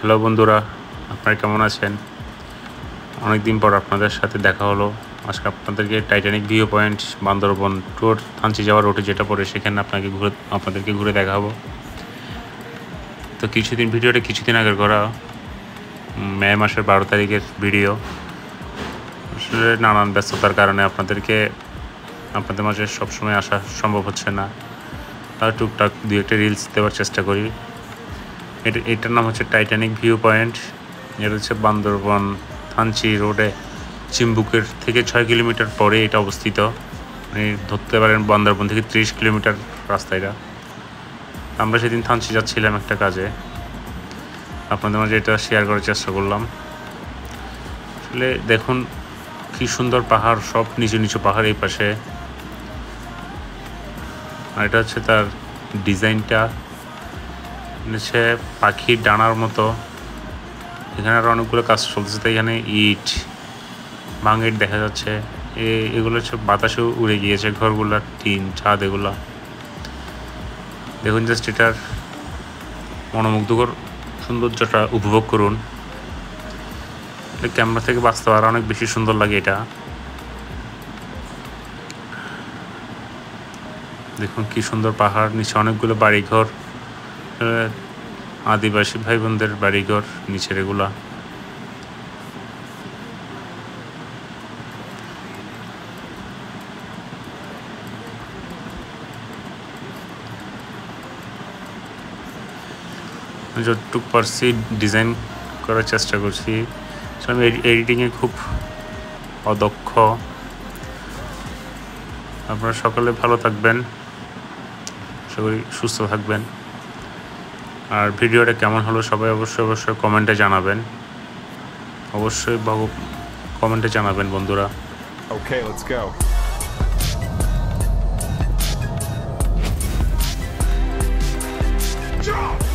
Hello বন্ধুরা, আপনারা কেমন আছেন? অনেক দিন পর আপনাদের সাথে দেখা হলো। আজকে আপনাদেরকে Titanic view point Bandarban tour Thanchi যাওয়ার রুটে যেটা পড়ে সেখানে আপনাদেরকে ঘুরে দেখাবো। তো ভিডিওটা কিছুদিন আগের করা, মে মাসের 12 তারিখের ভিডিও। আসলে নানান ব্যস্ততার কারণে আপনাদের মাঝে সবসময় আসা সম্ভব হচ্ছে না। আর টুকটাক 2-1টা রিলস দেওয়ার চেষ্টা করি। এটার নাম হচ্ছে টাইটানিক ভিউ পয়েন্ট। এটা হচ্ছে বান্দরবন থানচি রোডে চিম্বুকের থেকে 6 কিলোমিটার পরে এটা অবস্থিত। মানে ধরতে পারেন বান্দরবন থেকে 30 কিলোমিটার রাস্তা এটা। আমরা সেদিন থানচি যাচ্ছিলাম একটা কাজে, আপনাদের মাঝে এটা শেয়ার করার চেষ্টা করলাম। আসলে দেখুন কি সুন্দর পাহাড়, সব নিচু নিচু পাহাড় এই পাশে। আর এটা হচ্ছে তার ডিজাইনটা, হচ্ছে পাখির ডানার মতো। এখানে আরও অনেকগুলো কাজ চলতেছে, তাই এখানে ইট ভাঙিট দেখা যাচ্ছে। এগুলো হচ্ছে বাতাসে উড়ে গিয়েছে, ঘরগুলার টিন ছাদ এগুলা। দেখুন জাস্ট এটার মনোমুগ্ধকর সৌন্দর্যটা উপভোগ করুন। ক্যামেরা থেকে বাস্তব আর অনেক বেশি সুন্দর লাগে এটা। দেখুন কি সুন্দর পাহাড়, নিচে অনেকগুলো বাড়িঘর, আদিবাসী ভাই বোনদের বাড়িঘর নিচের এগুলা। যতটুকু পারছি ডিজাইন করার চেষ্টা করছি। আমি এডিটিংয়ে খুব অদক্ষ। আপনারা সকলে ভালো থাকবেন, আশা করি সুস্থ থাকবেন। আর ভিডিওটা কেমন হলো সবাই অবশ্যই কমেন্টে জানাবেন। কমেন্টে জানাবেন বন্ধুরা। Okay, let's go. Jump!